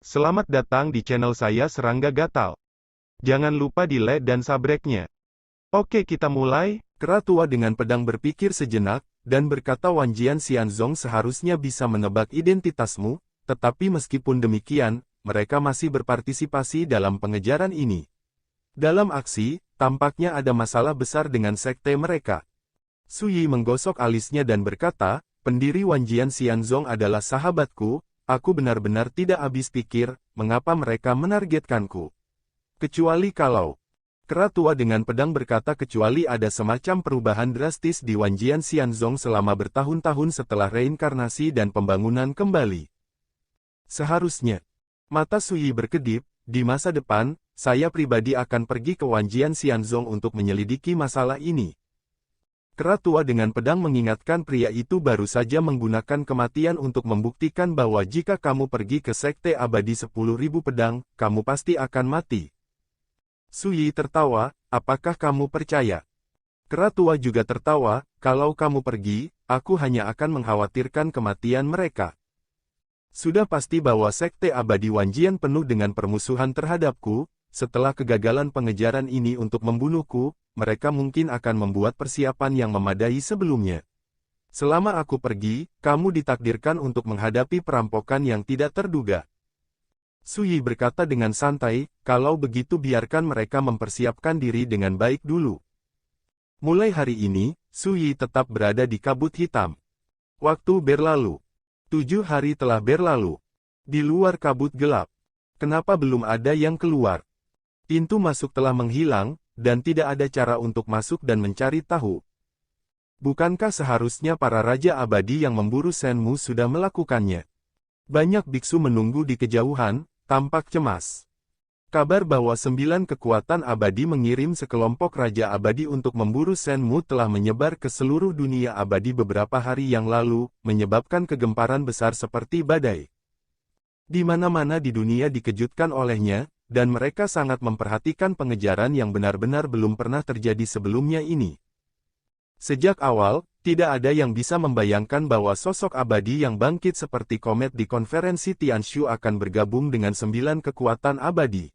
Selamat datang di channel saya Serangga Gatal. Jangan lupa di like dan subscribe-nya. Oke, kita mulai. Kera tua dengan pedang berpikir sejenak, dan berkata, Wanjian Xianzong seharusnya bisa menebak identitasmu, tetapi meskipun demikian, mereka masih berpartisipasi dalam pengejaran ini. Dalam aksi, tampaknya ada masalah besar dengan sekte mereka. Su Yi menggosok alisnya dan berkata, pendiri Wanjian Xianzong adalah sahabatku. Aku benar-benar tidak habis pikir, mengapa mereka menargetkanku. Kecuali kalau... Kera tua dengan pedang berkata kecuali ada semacam perubahan drastis di Wanjian Xianzong selama bertahun-tahun setelah reinkarnasi dan pembangunan kembali. Seharusnya. Mata Su Yi berkedip, di masa depan, saya pribadi akan pergi ke Wanjian Xianzong untuk menyelidiki masalah ini. Kera tua dengan pedang mengingatkan pria itu baru saja menggunakan kematian untuk membuktikan bahwa jika kamu pergi ke sekte abadi 10.000 pedang, kamu pasti akan mati. Su Yi tertawa, apakah kamu percaya? Kera tua juga tertawa, kalau kamu pergi, aku hanya akan mengkhawatirkan kematian mereka. Sudah pasti bahwa sekte abadi Wanjian penuh dengan permusuhan terhadapku. Setelah kegagalan pengejaran ini untuk membunuhku, mereka mungkin akan membuat persiapan yang memadai sebelumnya. Selama aku pergi, kamu ditakdirkan untuk menghadapi perampokan yang tidak terduga. Su Yi berkata dengan santai, kalau begitu biarkan mereka mempersiapkan diri dengan baik dulu. Mulai hari ini, Su Yi tetap berada di kabut hitam. Waktu berlalu. 7 hari telah berlalu. Di luar kabut gelap. Kenapa belum ada yang keluar? Pintu masuk telah menghilang, dan tidak ada cara untuk masuk dan mencari tahu. Bukankah seharusnya para raja abadi yang memburu Shenmu sudah melakukannya? Banyak biksu menunggu di kejauhan, tampak cemas. Kabar bahwa 9 kekuatan abadi mengirim sekelompok raja abadi untuk memburu Shenmu telah menyebar ke seluruh dunia abadi beberapa hari yang lalu, menyebabkan kegemparan besar seperti badai. Di mana-mana di dunia dikejutkan olehnya, dan mereka sangat memperhatikan pengejaran yang benar-benar belum pernah terjadi sebelumnya ini. Sejak awal, tidak ada yang bisa membayangkan bahwa sosok abadi yang bangkit seperti komet di konferensi Tianshu akan bergabung dengan 9 kekuatan abadi.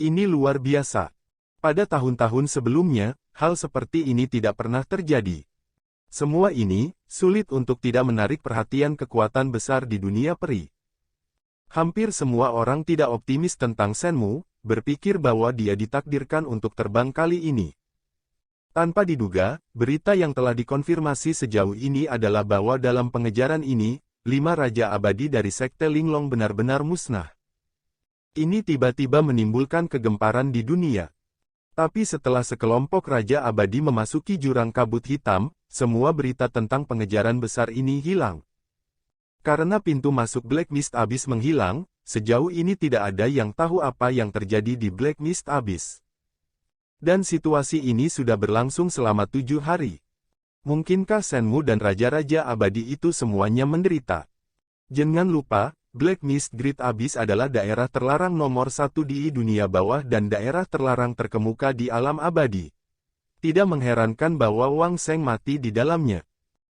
Ini luar biasa. Pada tahun-tahun sebelumnya, hal seperti ini tidak pernah terjadi. Semua ini, sulit untuk tidak menarik perhatian kekuatan besar di dunia peri. Hampir semua orang tidak optimis tentang Shenmu, berpikir bahwa dia ditakdirkan untuk terbang kali ini. Tanpa diduga, berita yang telah dikonfirmasi sejauh ini adalah bahwa dalam pengejaran ini, 5 raja abadi dari sekte Linglong benar-benar musnah. Ini tiba-tiba menimbulkan kegemparan di dunia. Tapi setelah sekelompok raja abadi memasuki jurang kabut hitam, semua berita tentang pengejaran besar ini hilang. Karena pintu masuk Black Mist Abyss menghilang, sejauh ini tidak ada yang tahu apa yang terjadi di Black Mist Abyss. Dan situasi ini sudah berlangsung selama 7 hari. Mungkinkah Shenmu dan raja-raja abadi itu semuanya menderita? Jangan lupa, Black Mist Great Abyss adalah daerah terlarang nomor 1 di dunia bawah dan daerah terlarang terkemuka di alam abadi. Tidak mengherankan bahwa Wang Sheng mati di dalamnya.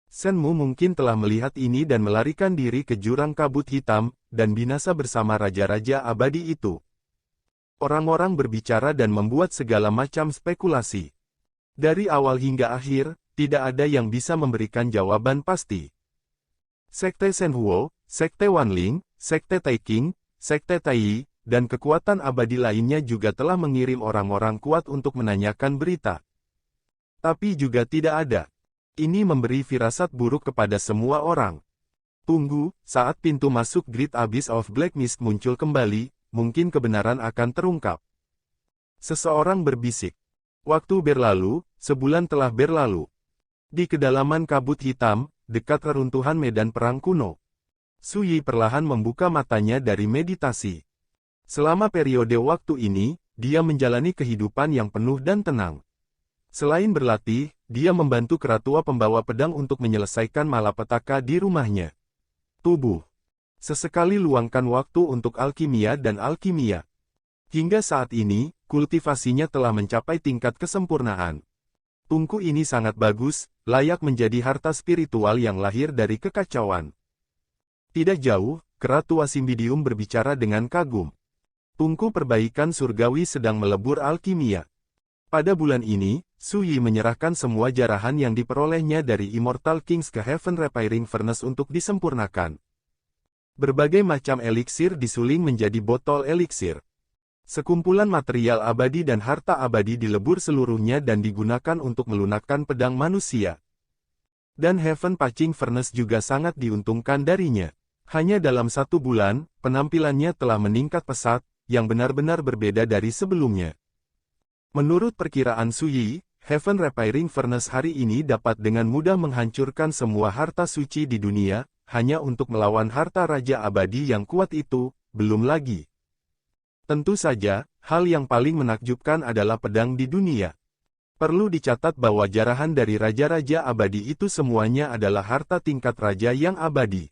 Shenmu mungkin telah melihat ini dan melarikan diri ke jurang kabut hitam, dan binasa bersama raja-raja abadi itu. Orang-orang berbicara dan membuat segala macam spekulasi. Dari awal hingga akhir, tidak ada yang bisa memberikan jawaban pasti. Sekte Shenhuo, Sekte Wanling, Sekte Taiking, Sekte Tai, dan kekuatan abadi lainnya juga telah mengirim orang-orang kuat untuk menanyakan berita. Tapi juga tidak ada. Ini memberi firasat buruk kepada semua orang. Tunggu, saat pintu masuk Great Abyss of Black Mist muncul kembali, mungkin kebenaran akan terungkap. Seseorang berbisik. Waktu berlalu, sebulan telah berlalu. Di kedalaman kabut hitam, dekat reruntuhan medan perang kuno. Su Yi perlahan membuka matanya dari meditasi. Selama periode waktu ini, dia menjalani kehidupan yang penuh dan tenang. Selain berlatih, dia membantu kera tua pembawa pedang untuk menyelesaikan malapetaka di rumahnya. Tubuh. Sesekali luangkan waktu untuk alkimia dan alkimia. Hingga saat ini, kultivasinya telah mencapai tingkat kesempurnaan. Tungku ini sangat bagus, layak menjadi harta spiritual yang lahir dari kekacauan. Tidak jauh, kera tua Cymbidium berbicara dengan kagum. Tungku perbaikan surgawi sedang melebur alkimia. Pada bulan ini, Su Yi menyerahkan semua jarahan yang diperolehnya dari Immortal Kings ke Heaven Repairing Furnace untuk disempurnakan. Berbagai macam eliksir disuling menjadi botol eliksir. Sekumpulan material abadi dan harta abadi dilebur seluruhnya dan digunakan untuk melunakkan pedang manusia. Dan Heaven Patching Furnace juga sangat diuntungkan darinya. Hanya dalam 1 bulan, penampilannya telah meningkat pesat, yang benar-benar berbeda dari sebelumnya. Menurut perkiraan Su Yi, Heaven Repairing Furnace hari ini dapat dengan mudah menghancurkan semua harta suci di dunia, hanya untuk melawan harta raja abadi yang kuat itu, belum lagi. Tentu saja, hal yang paling menakjubkan adalah pedang di dunia. Perlu dicatat bahwa jarahan dari raja-raja abadi itu semuanya adalah harta tingkat raja yang abadi.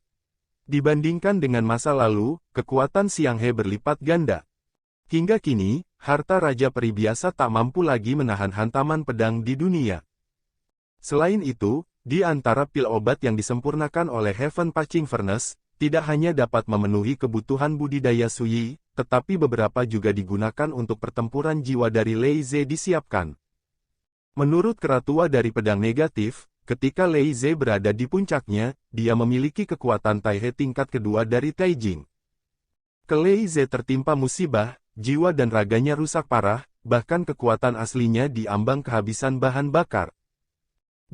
Dibandingkan dengan masa lalu, kekuatan Xiang He berlipat ganda. Hingga kini, harta raja peri biasa tak mampu lagi menahan hantaman pedang di dunia. Selain itu, di antara pil obat yang disempurnakan oleh Heaven Patching Furnace, tidak hanya dapat memenuhi kebutuhan budidaya Su Yi, tetapi beberapa juga digunakan untuk pertempuran jiwa dari Lei Ze disiapkan. Menurut kera tua dari pedang negatif, ketika Lei Ze berada di puncaknya, dia memiliki kekuatan Tai He tingkat kedua dari Taijing. Ke Lei Ze tertimpa musibah, jiwa dan raganya rusak parah, bahkan kekuatan aslinya diambang kehabisan bahan bakar.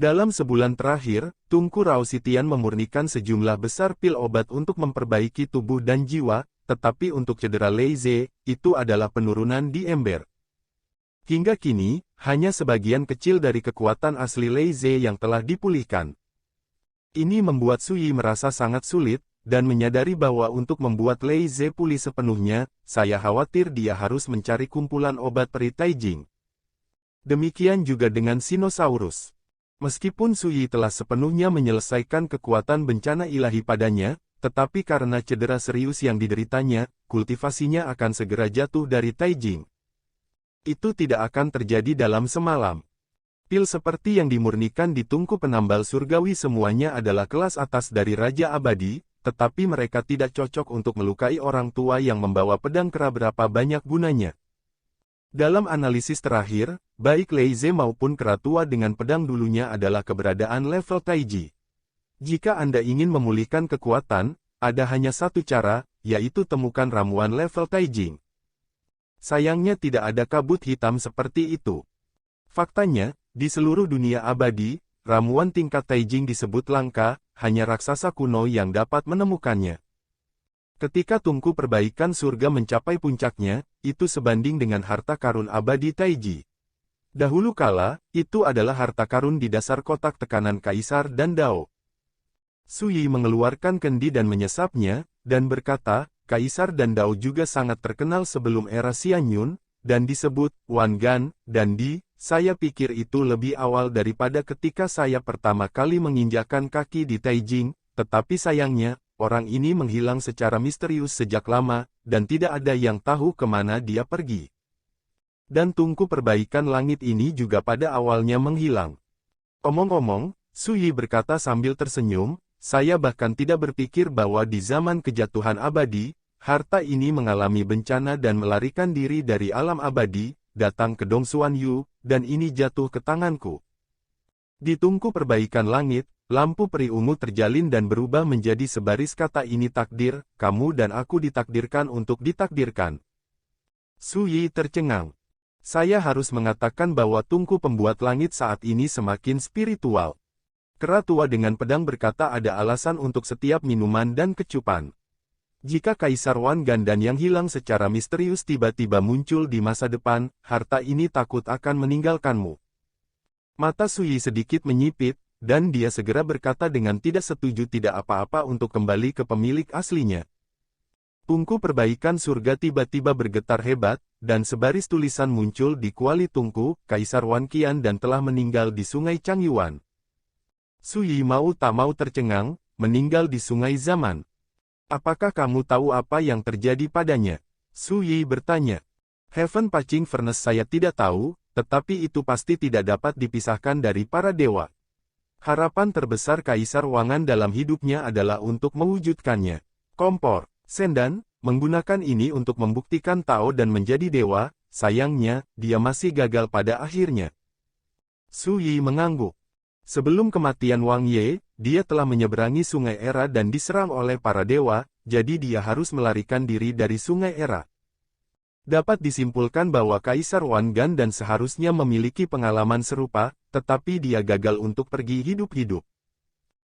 Dalam sebulan terakhir, Tungku Rao Sitian memurnikan sejumlah besar pil obat untuk memperbaiki tubuh dan jiwa, tetapi untuk cedera Lei Ze, itu adalah penurunan di ember. Hingga kini, hanya sebagian kecil dari kekuatan asli Lei Ze yang telah dipulihkan. Ini membuat Su Yi merasa sangat sulit, dan menyadari bahwa untuk membuat Lei Ze pulih sepenuhnya, saya khawatir dia harus mencari kumpulan obat peri Taijing. Demikian juga dengan Sinosaurus. Meskipun Su Yi telah sepenuhnya menyelesaikan kekuatan bencana ilahi padanya, tetapi karena cedera serius yang dideritanya, kultivasinya akan segera jatuh dari Taijing. Itu tidak akan terjadi dalam semalam. Pil seperti yang dimurnikan di tungku penambal surgawi semuanya adalah kelas atas dari Raja Abadi, tetapi mereka tidak cocok untuk melukai orang tua yang membawa pedang kera berapa banyak gunanya. Dalam analisis terakhir, baik Lei Ze maupun kera tua dengan pedang dulunya adalah keberadaan level Taiji. Jika Anda ingin memulihkan kekuatan, ada hanya satu cara, yaitu temukan ramuan level Taijing. Sayangnya tidak ada kabut hitam seperti itu. Faktanya, di seluruh dunia abadi, ramuan tingkat Taijing disebut langka, hanya raksasa kuno yang dapat menemukannya. Ketika tungku perbaikan surga mencapai puncaknya, itu sebanding dengan harta karun abadi Taiji. Dahulu kala, itu adalah harta karun di dasar kotak tekanan Kaisar dan Dao. Su Yi mengeluarkan kendi dan menyesapnya, dan berkata, Kaisar dan Dao juga sangat terkenal sebelum era Xianyun, dan disebut Wan Gan, dan saya pikir itu lebih awal daripada ketika saya pertama kali menginjakkan kaki di Taijing, tetapi sayangnya, orang ini menghilang secara misterius sejak lama, dan tidak ada yang tahu kemana dia pergi. Dan tungku perbaikan langit ini juga pada awalnya menghilang. Omong-omong, Su Yi berkata sambil tersenyum, saya bahkan tidak berpikir bahwa di zaman kejatuhan abadi, harta ini mengalami bencana dan melarikan diri dari alam abadi, datang ke Dongsuan Yu, dan ini jatuh ke tanganku. Di tungku perbaikan langit, lampu peri ungu terjalin dan berubah menjadi sebaris kata ini takdir, kamu dan aku ditakdirkan untuk ditakdirkan. Su Yi tercengang. Saya harus mengatakan bahwa tungku pembuat langit saat ini semakin spiritual. Kera tua dengan pedang berkata ada alasan untuk setiap minuman dan kecupan. Jika Kaisar Wan Gan dan yang hilang secara misterius tiba-tiba muncul di masa depan, harta ini takut akan meninggalkanmu. Mata Su Yi sedikit menyipit, dan dia segera berkata dengan tidak setuju tidak apa-apa untuk kembali ke pemilik aslinya. Tungku perbaikan surga tiba-tiba bergetar hebat, dan sebaris tulisan muncul di kuali tungku, Kaisar Wan Qian dan telah meninggal di Sungai Changyuan. Su Yi mau tak mau tercengang, meninggal di Sungai Zaman. Apakah kamu tahu apa yang terjadi padanya? Su Yi bertanya. Heaven Patching Furnace saya tidak tahu, tetapi itu pasti tidak dapat dipisahkan dari para dewa. Harapan terbesar Kaisar Wangan dalam hidupnya adalah untuk mewujudkannya. kompor. Sendan menggunakan ini untuk membuktikan Tao dan menjadi dewa, sayangnya, dia masih gagal pada akhirnya. Su Yi mengangguk. Sebelum kematian Wang Ye, dia telah menyeberangi Sungai Era dan diserang oleh para dewa, jadi dia harus melarikan diri dari Sungai Era. Dapat disimpulkan bahwa Kaisar Wan Gan dan seharusnya memiliki pengalaman serupa, tetapi dia gagal untuk pergi hidup-hidup.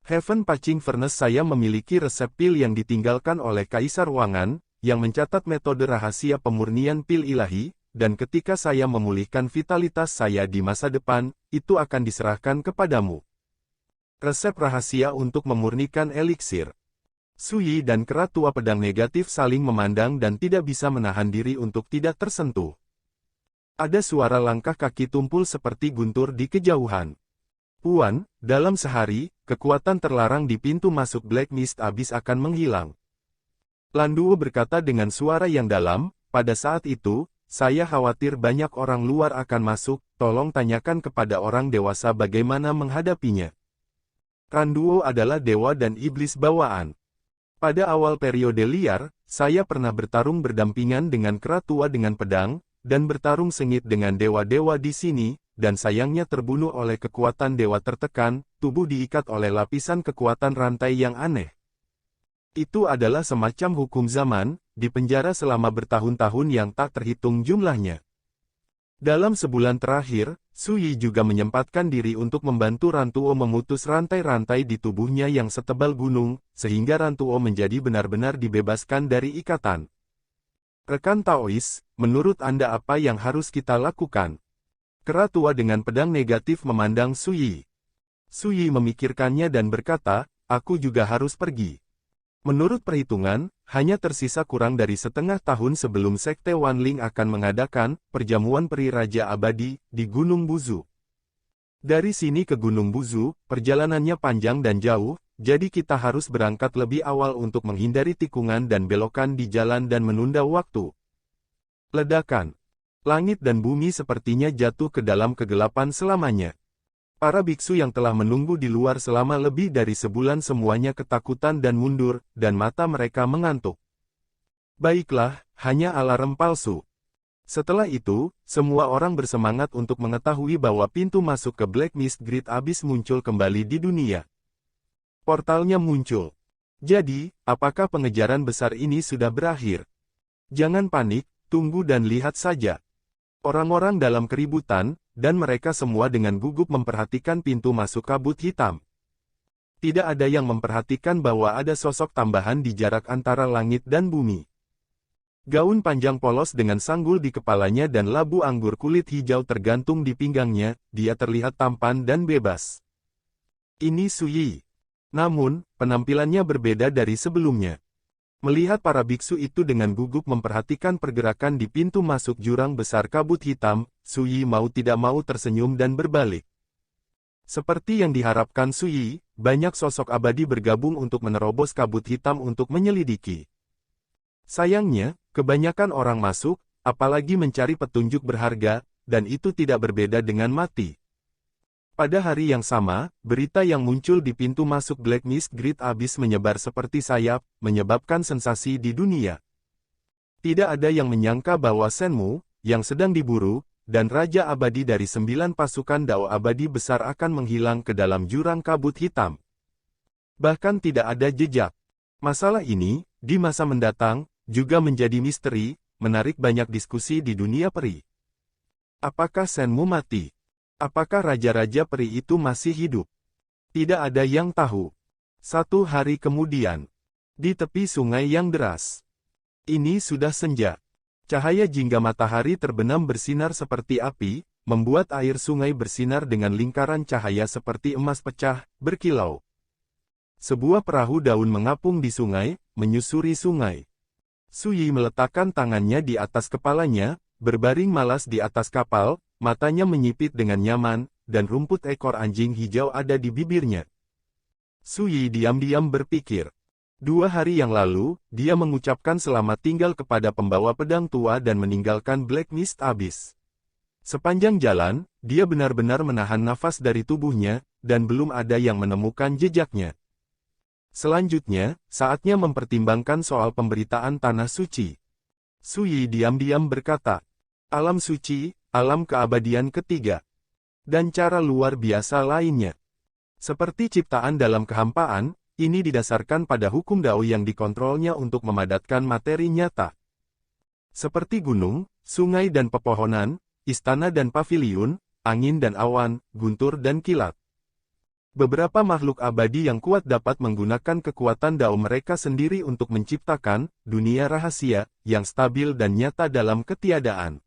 Heaven Paching Furnace saya memiliki resep pil yang ditinggalkan oleh Kaisar Wangan, yang mencatat metode rahasia pemurnian pil ilahi, dan ketika saya memulihkan vitalitas saya di masa depan, itu akan diserahkan kepadamu. Resep rahasia untuk memurnikan eliksir. Su Yi dan kera tua pedang negatif saling memandang dan tidak bisa menahan diri untuk tidak tersentuh. Ada suara langkah kaki tumpul seperti guntur di kejauhan. Puan, dalam sehari, kekuatan terlarang di pintu masuk Black Mist Abyss akan menghilang. Landuo berkata dengan suara yang dalam, pada saat itu, saya khawatir banyak orang luar akan masuk, tolong tanyakan kepada orang dewasa bagaimana menghadapinya. Randuo adalah dewa dan iblis bawaan. Pada awal periode liar, saya pernah bertarung berdampingan dengan kera tua dengan pedang, dan bertarung sengit dengan dewa-dewa di sini, dan sayangnya terbunuh oleh kekuatan dewa tertekan, tubuh diikat oleh lapisan kekuatan rantai yang aneh. Itu adalah semacam hukum zaman, di penjara selama bertahun-tahun yang tak terhitung jumlahnya. Dalam sebulan terakhir, Su Yi juga menyempatkan diri untuk membantu Rantuo memutus rantai-rantai di tubuhnya yang setebal gunung, sehingga Rantuo menjadi benar-benar dibebaskan dari ikatan. Rekan Taois, menurut Anda apa yang harus kita lakukan? Kera tua dengan pedang negatif memandang Su Yi. Su Yi memikirkannya dan berkata, aku juga harus pergi. Menurut perhitungan, hanya tersisa kurang dari setengah tahun sebelum Sekte Wanling akan mengadakan perjamuan peri Raja Abadi di Gunung Buzu. Dari sini ke Gunung Buzu, perjalanannya panjang dan jauh, jadi kita harus berangkat lebih awal untuk menghindari tikungan dan belokan di jalan dan menunda waktu. Ledakan. Langit dan bumi sepertinya jatuh ke dalam kegelapan selamanya. Para biksu yang telah menunggu di luar selama lebih dari sebulan semuanya ketakutan dan mundur, dan mata mereka mengantuk. Baiklah, hanya alarm palsu. Setelah itu, semua orang bersemangat untuk mengetahui bahwa pintu masuk ke Black Mist Great Abyss muncul kembali di dunia. Portalnya muncul. Jadi, apakah pengejaran besar ini sudah berakhir? Jangan panik, tunggu dan lihat saja. Orang-orang dalam keributan, dan mereka semua dengan gugup memperhatikan pintu masuk kabut hitam. Tidak ada yang memperhatikan bahwa ada sosok tambahan di jarak antara langit dan bumi. Gaun panjang polos dengan sanggul di kepalanya dan labu anggur kulit hijau tergantung di pinggangnya, dia terlihat tampan dan bebas. Ini Su Yi. Namun, penampilannya berbeda dari sebelumnya. Melihat para biksu itu dengan gugup memperhatikan pergerakan di pintu masuk jurang besar kabut hitam, Su Yi mau tidak mau tersenyum dan berbalik. Seperti yang diharapkan Su Yi, banyak sosok abadi bergabung untuk menerobos kabut hitam untuk menyelidiki. Sayangnya, kebanyakan orang masuk, apalagi mencari petunjuk berharga, dan itu tidak berbeda dengan mati. Pada hari yang sama, berita yang muncul di pintu masuk Black Mist Great Abyss menyebar seperti sayap, menyebabkan sensasi di dunia. Tidak ada yang menyangka bahwa Shenmu, yang sedang diburu, dan Raja Abadi dari 9 pasukan Dao Abadi besar akan menghilang ke dalam jurang kabut hitam. Bahkan tidak ada jejak. Masalah ini, di masa mendatang, juga menjadi misteri, menarik banyak diskusi di dunia peri. Apakah Shenmu mati? Apakah raja-raja peri itu masih hidup? Tidak ada yang tahu. Satu hari kemudian, di tepi sungai yang deras. Ini sudah senja. Cahaya jingga matahari terbenam bersinar seperti api, membuat air sungai bersinar dengan lingkaran cahaya seperti emas pecah, berkilau. Sebuah perahu daun mengapung di sungai, menyusuri sungai. Su Yi meletakkan tangannya di atas kepalanya, berbaring malas di atas kapal, matanya menyipit dengan nyaman, dan rumput ekor anjing hijau ada di bibirnya. Su Yi diam-diam berpikir. 2 hari yang lalu, dia mengucapkan selamat tinggal kepada pembawa pedang tua dan meninggalkan Black Mist Abyss. Sepanjang jalan, dia benar-benar menahan nafas dari tubuhnya, dan belum ada yang menemukan jejaknya. Selanjutnya, saatnya mempertimbangkan soal pemberitaan tanah suci. Suyi diam-diam berkata, alam suci, alam keabadian ketiga, dan cara luar biasa lainnya. Seperti ciptaan dalam kehampaan, ini didasarkan pada hukum Dao yang dikontrolnya untuk memadatkan materi nyata. Seperti gunung, sungai dan pepohonan, istana dan paviliun, angin dan awan, guntur dan kilat. Beberapa makhluk abadi yang kuat dapat menggunakan kekuatan Dao mereka sendiri untuk menciptakan dunia rahasia yang stabil dan nyata dalam ketiadaan.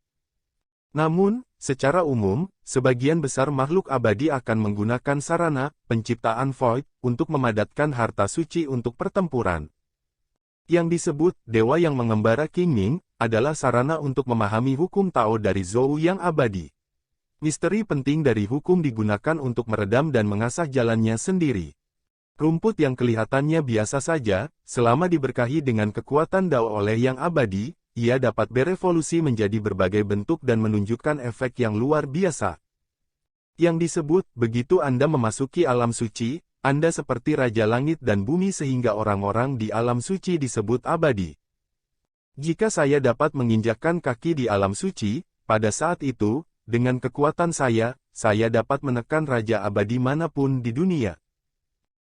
Namun, secara umum, sebagian besar makhluk abadi akan menggunakan sarana penciptaan void untuk memadatkan harta suci untuk pertempuran. Yang disebut dewa yang mengembara Qingming adalah sarana untuk memahami hukum Tao dari Zhou yang abadi. Misteri penting dari hukum digunakan untuk meredam dan mengasah jalannya sendiri. Rumput yang kelihatannya biasa saja, selama diberkahi dengan kekuatan Dao oleh yang abadi, ia dapat berevolusi menjadi berbagai bentuk dan menunjukkan efek yang luar biasa. Yang disebut, begitu Anda memasuki alam suci, Anda seperti Raja Langit dan Bumi sehingga orang-orang di alam suci disebut abadi. Jika saya dapat menginjakkan kaki di alam suci, pada saat itu, dengan kekuatan saya dapat menekan Raja Abadi manapun di dunia.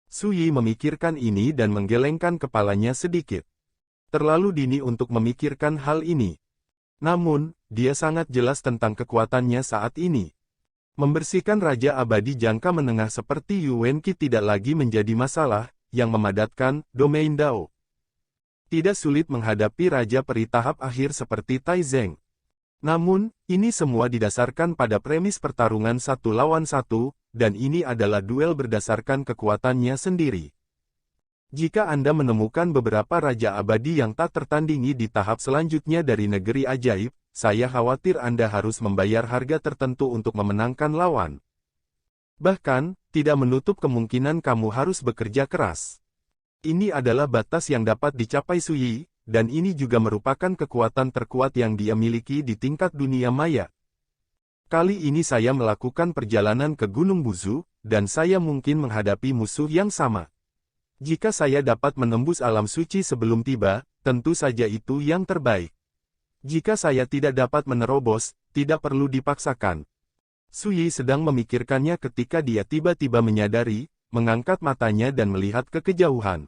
Suyi memikirkan ini dan menggelengkan kepalanya sedikit. Terlalu dini untuk memikirkan hal ini. Namun, dia sangat jelas tentang kekuatannya saat ini. Membersihkan Raja Abadi jangka menengah seperti Yuan Qi tidak lagi menjadi masalah, yang memadatkan domain Dao. Tidak sulit menghadapi Raja Peri tahap akhir seperti Tai Zeng. Namun, ini semua didasarkan pada premis pertarungan 1 lawan 1, dan ini adalah duel berdasarkan kekuatannya sendiri. Jika Anda menemukan beberapa Raja Abadi yang tak tertandingi di tahap selanjutnya dari negeri ajaib, saya khawatir Anda harus membayar harga tertentu untuk memenangkan lawan. Bahkan, tidak menutup kemungkinan kamu harus bekerja keras. Ini adalah batas yang dapat dicapai Suyi, dan ini juga merupakan kekuatan terkuat yang dia miliki di tingkat dunia maya. Kali ini saya melakukan perjalanan ke Gunung Buzu, dan saya mungkin menghadapi musuh yang sama. Jika saya dapat menembus alam suci sebelum tiba, tentu saja itu yang terbaik. Jika saya tidak dapat menerobos, tidak perlu dipaksakan. Suyi sedang memikirkannya ketika dia tiba-tiba menyadari, mengangkat matanya dan melihat ke kejauhan.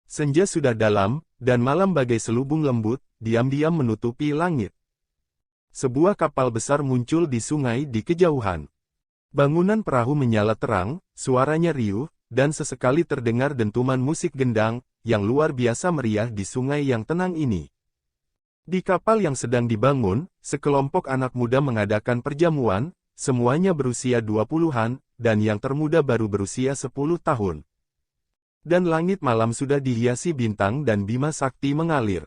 Senja sudah dalam, dan malam bagai selubung lembut, diam-diam menutupi langit. Sebuah kapal besar muncul di sungai di kejauhan. Bangunan perahu menyala terang, suaranya riuh, dan sesekali terdengar dentuman musik gendang, yang luar biasa meriah di sungai yang tenang ini. Di kapal yang sedang dibangun, sekelompok anak muda mengadakan perjamuan, semuanya berusia 20-an, dan yang termuda baru berusia 10 tahun. Dan langit malam sudah dihiasi bintang dan bima sakti mengalir.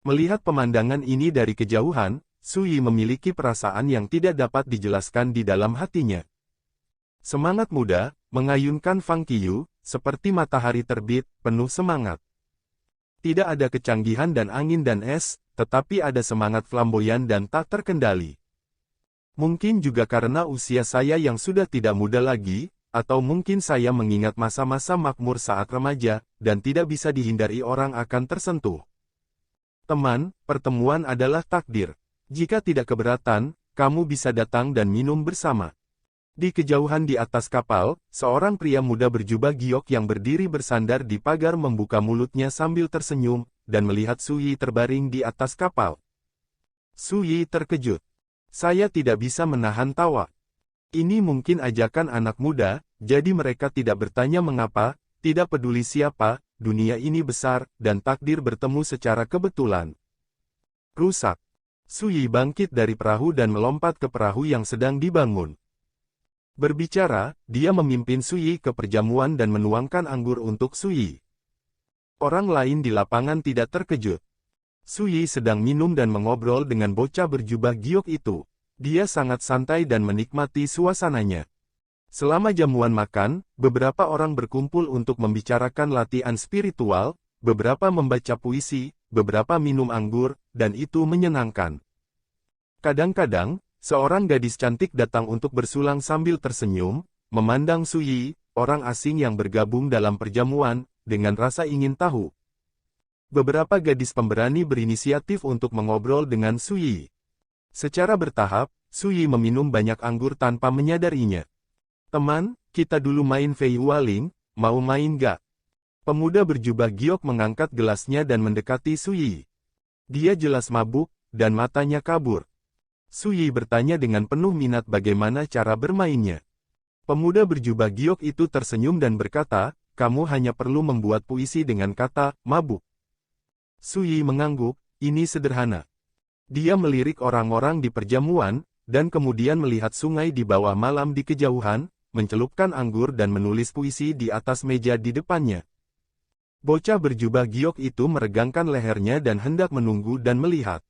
Melihat pemandangan ini dari kejauhan, Suyi memiliki perasaan yang tidak dapat dijelaskan di dalam hatinya. Semangat muda, mengayunkan Fang Qiyu, seperti matahari terbit, penuh semangat. Tidak ada kecanggihan dan angin dan es, tetapi ada semangat flamboyan dan tak terkendali. Mungkin juga karena usia saya yang sudah tidak muda lagi, atau mungkin saya mengingat masa-masa makmur saat remaja, dan tidak bisa dihindari orang akan tersentuh. Teman, pertemuan adalah takdir. Jika tidak keberatan, kamu bisa datang dan minum bersama. Di kejauhan di atas kapal, seorang pria muda berjubah giok yang berdiri bersandar di pagar membuka mulutnya sambil tersenyum, dan melihat Suyi terbaring di atas kapal. Suyi terkejut. Saya tidak bisa menahan tawa. Ini mungkin ajakan anak muda, jadi mereka tidak bertanya mengapa, tidak peduli siapa, dunia ini besar, dan takdir bertemu secara kebetulan. Rusak. Suyi bangkit dari perahu dan melompat ke perahu yang sedang dibangun. Berbicara, dia memimpin Suyi ke perjamuan dan menuangkan anggur untuk Suyi. Orang lain di lapangan tidak terkejut. Suyi sedang minum dan mengobrol dengan bocah berjubah giok itu. Dia sangat santai dan menikmati suasananya. Selama jamuan makan, beberapa orang berkumpul untuk membicarakan latihan spiritual, beberapa membaca puisi, beberapa minum anggur, dan itu menyenangkan. Kadang-kadang, seorang gadis cantik datang untuk bersulang sambil tersenyum, memandang Suyi, orang asing yang bergabung dalam perjamuan, dengan rasa ingin tahu. Beberapa gadis pemberani berinisiatif untuk mengobrol dengan Suyi. Secara bertahap, Suyi meminum banyak anggur tanpa menyadarinya. Teman, kita dulu main Fei Hualing, mau main gak? Pemuda berjubah giok mengangkat gelasnya dan mendekati Suyi. Dia jelas mabuk, dan matanya kabur. Suyi bertanya dengan penuh minat bagaimana cara bermainnya. Pemuda berjubah giok itu tersenyum dan berkata, kamu hanya perlu membuat puisi dengan kata, mabuk. Suyi mengangguk, ini sederhana. Dia melirik orang-orang di perjamuan, dan kemudian melihat sungai di bawah malam di kejauhan, mencelupkan anggur dan menulis puisi di atas meja di depannya. Bocah berjubah giok itu meregangkan lehernya dan hendak menunggu dan melihat.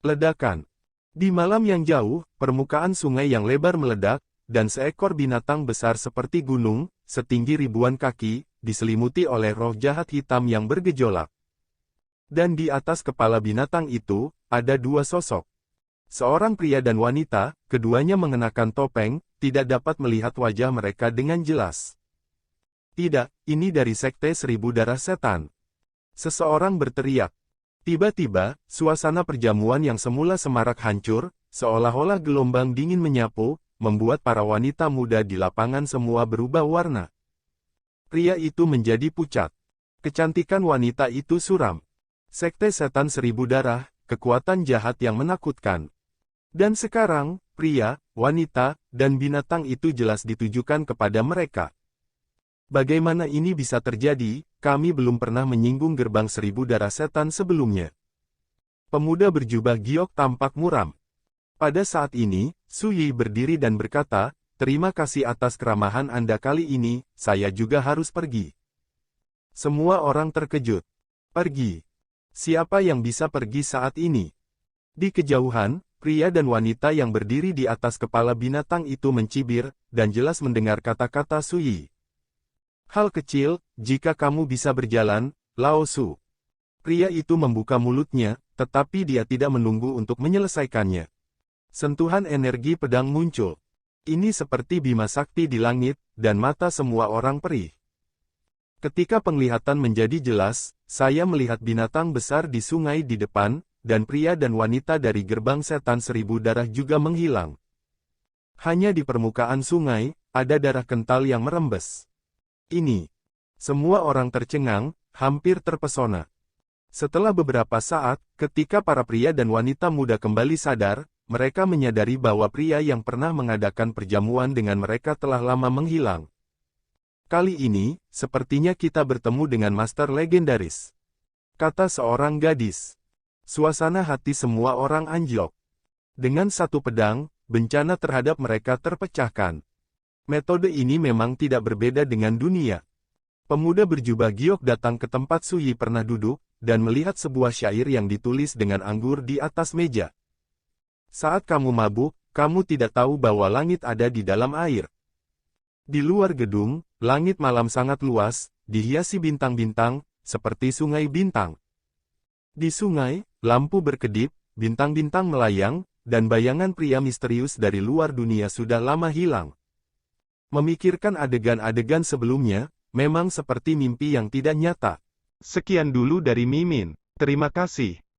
Ledakan. Di malam yang jauh, permukaan sungai yang lebar meledak, dan seekor binatang besar seperti gunung, setinggi ribuan kaki, diselimuti oleh roh jahat hitam yang bergejolak. Dan di atas kepala binatang itu, ada dua sosok. Seorang pria dan wanita, keduanya mengenakan topeng, tidak dapat melihat wajah mereka dengan jelas. Tidak, ini dari Sekte Seribu Darah Setan. Seseorang berteriak. Tiba-tiba, suasana perjamuan yang semula semarak hancur, seolah-olah gelombang dingin menyapu, membuat para wanita muda di lapangan semua berubah warna. Pria itu menjadi pucat. Kecantikan wanita itu suram. Sekte Setan Seribu Darah, kekuatan jahat yang menakutkan. Dan sekarang, pria, wanita, dan binatang itu jelas ditujukan kepada mereka. Bagaimana ini bisa terjadi? Kami belum pernah menyinggung gerbang Seribu Darah Setan sebelumnya. Pemuda berjubah giok tampak muram. Pada saat ini, Suyi berdiri dan berkata, terima kasih atas keramahan Anda kali ini, saya juga harus pergi. Semua orang terkejut. Pergi. Siapa yang bisa pergi saat ini? Di kejauhan, pria dan wanita yang berdiri di atas kepala binatang itu mencibir, dan jelas mendengar kata-kata Suyi. Hal kecil, jika kamu bisa berjalan, Lao Su. Pria itu membuka mulutnya, tetapi dia tidak menunggu untuk menyelesaikannya. Sentuhan energi pedang muncul. Ini seperti Bima Sakti di langit, dan mata semua orang perih. Ketika penglihatan menjadi jelas, saya melihat binatang besar di sungai di depan, dan pria dan wanita dari gerbang setan Seribu Darah juga menghilang. Hanya di permukaan sungai, ada darah kental yang merembes. Ini. Semua orang tercengang, hampir terpesona. Setelah beberapa saat, ketika para pria dan wanita muda kembali sadar, mereka menyadari bahwa pria yang pernah mengadakan perjamuan dengan mereka telah lama menghilang. Kali ini, sepertinya kita bertemu dengan master legendaris. Kata seorang gadis. Suasana hati semua orang anjlok. Dengan satu pedang, bencana terhadap mereka terpecahkan. Metode ini memang tidak berbeda dengan dunia. Pemuda berjubah giok datang ke tempat Suyi pernah duduk, dan melihat sebuah syair yang ditulis dengan anggur di atas meja. Saat kamu mabuk, kamu tidak tahu bahwa langit ada di dalam air. Di luar gedung, langit malam sangat luas, dihiasi bintang-bintang, seperti sungai bintang. Di sungai, lampu berkedip, bintang-bintang melayang, dan bayangan pria misterius dari luar dunia sudah lama hilang. Memikirkan adegan-adegan sebelumnya, memang seperti mimpi yang tidak nyata. Sekian dulu dari Mimin. Terima kasih.